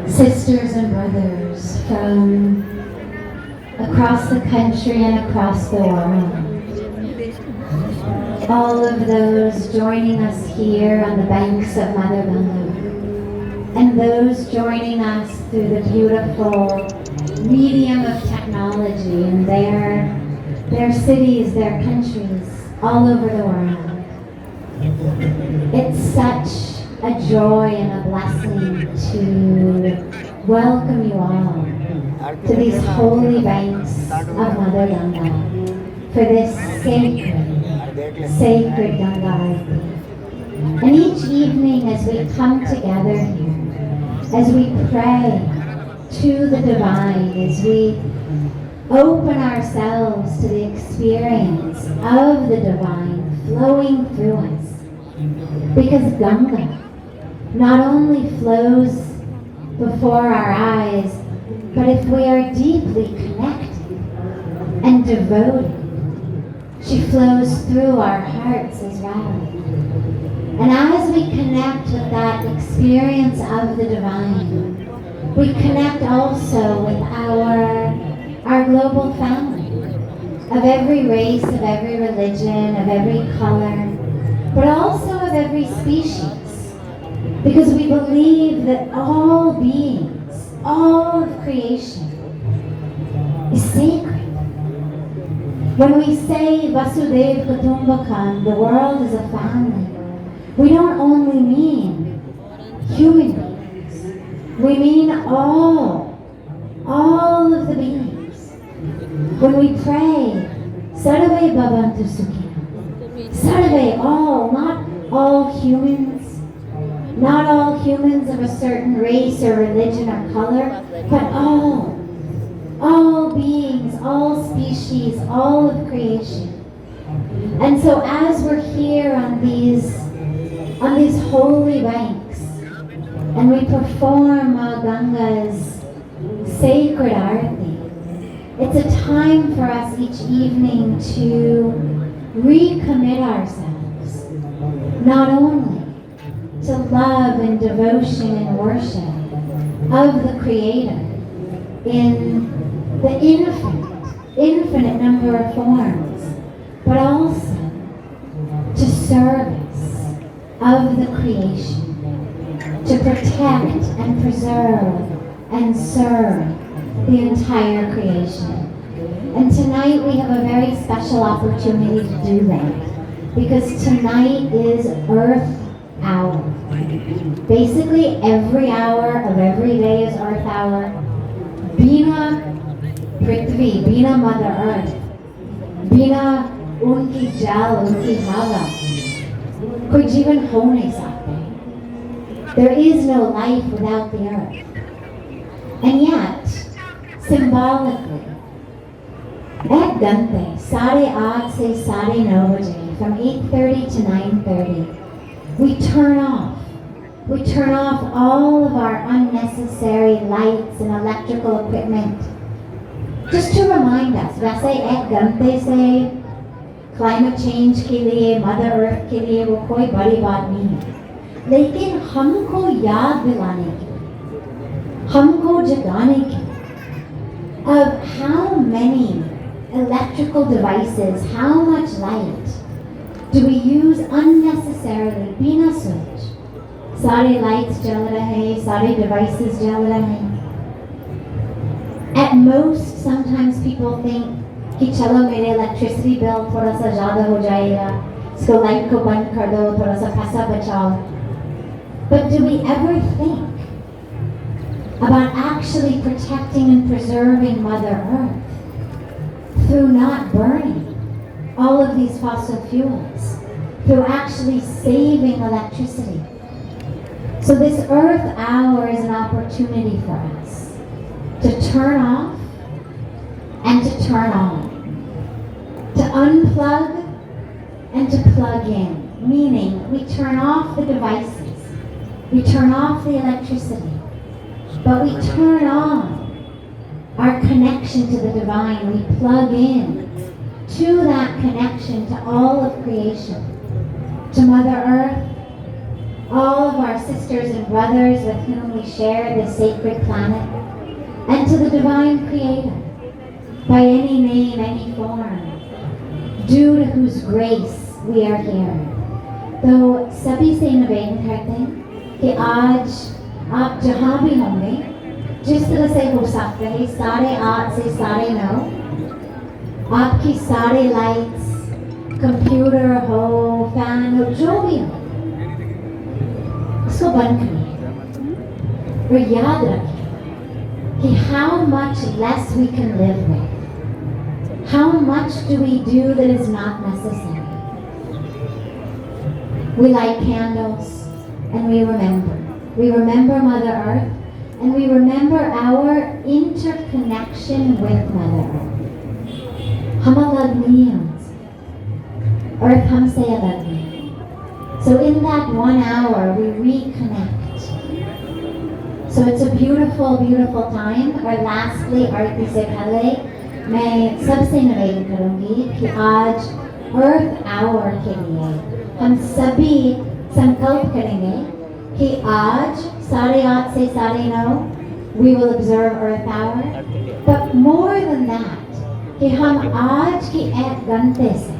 sisters and brothers from across the country and across the world. All of those joining us here on the banks of Mother Ganga, and those joining us through the beautiful medium of technology in their cities, their countries, all over the world. It's such a joy and a blessing to welcome you all to these holy banks of Mother Ganga for this sacred Ganga Aarti. And each evening as we come together here, as we pray to the divine, as we open ourselves to the experience of the divine flowing through us, because Ganga not only flows before our eyes, but if we are deeply connected and devoted, she flows through our hearts as well. And as we connect with that experience of the divine, we connect also with our global family of every race, of every religion, of every color, but also of every species. Because we believe that all beings, all of creation is sacred. When we say Vasudev Kutumbakam, the world is a family, we don't only mean human beings. We mean all of the beings. When we pray, Sarve Bhavantu Sukhina, Sarve, all, not all humans, not all humans of a certain race or religion or color, but all beings, all species, all of creation. And so as we're here on these holy banks, and we perform Ma Ganga's sacred Aarti, it's a time for us each evening to recommit ourselves, not only to love and devotion and worship of the Creator in the infinite number of forms, but also to service of the creation, to protect and preserve and serve the entire creation. And tonight we have a very special opportunity to do that, because tonight is Earth Hour. Basically every hour of every day is Earth Hour. Bina Prithvi, Bina Mother Earth, Bina unki jal, unki hava, koi jeevan ho nahi sakta. There is no life without the earth. And yet, symbolically, at Gante, Sade 8 se Sade 9 baje, from 8:30 to 9:30, we turn off all of our unnecessary lights and electrical equipment. Just to remind us, वैसे एक घंटे से climate change के लिए, Mother Earth के लिए वो कोई बड़ी बात नहीं है, लेकिन हमको याद दिलाने की, हमको जगाने की of how many electrical devices, how much light do we use unnecessarily, बिना switch. सारे lights जल रहे, सारे devices जल रहे. At most, sometimes people think कि चलो मेरे electricity bill थोड़ा सा ज़्यादा हो जाएगा, इसको light को बंद कर दो, थोड़ा सा पैसा बचाओ. But do we ever think about actually protecting and preserving Mother Earth through not burning all of these fossil fuels, through actually saving electricity? So this Earth Hour is an opportunity for us to turn off and to turn on, to unplug and to plug in, meaning we turn off the devices, we turn off the electricity, but we turn on our connection to the divine. We plug in to that connection to all of creation, to Mother Earth, all of our sisters and brothers with whom we share this sacred planet, and to the Divine Creator, by any name, any form, due to whose grace we are here. तो सभी से निवेदन करते हैं कि आज आप जहाँ भी होंगे, जिस तरह से हो सकते हैं, 8:30 से 9:30, आपकी सारे लाइट्स, कंप्यूटर हो, फैन हो, जो भी हो, उसको बंद करिए और याद रखिए कि how much less we can live with. How much do we do that is not necessary? We light candles and we remember. We remember Mother Earth and we remember our interconnection with Mother Earth. हम अलग नहीं हैं उनसे. Earth हमसे अलग नहीं. So in that 1 hour we reconnect. So it's a beautiful, beautiful time. और lastly, आरती से पहले मैं सबसे निवेदन करूंगी कि आज अर्थ आवर के लिए हम सभी संकल्प करेंगे कि आज 8:30 से 9:30 we will observe Earth Hour. But more than that, कि हम आज की 1 घंटे से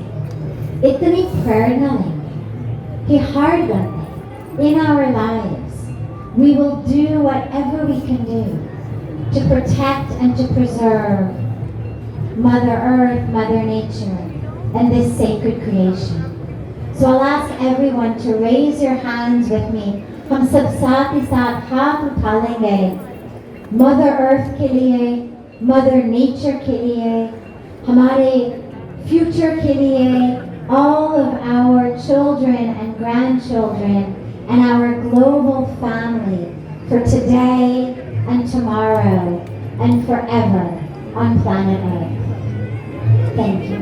इतनी प्रेरणा लेंगे कि हर घंटे in our lives we will do whatever we can do to protect and to preserve Mother Earth, Mother Nature, and this sacred creation. So I'll ask everyone to raise your hands with me. हम सब साथ ही साथ हाथ उठा लेंगे Mother Earth के लिए, Mother Nature के लिए, हमारे future के लिए, all of our children and grandchildren, and our global family for today and tomorrow and forever on planet Earth. Thank you.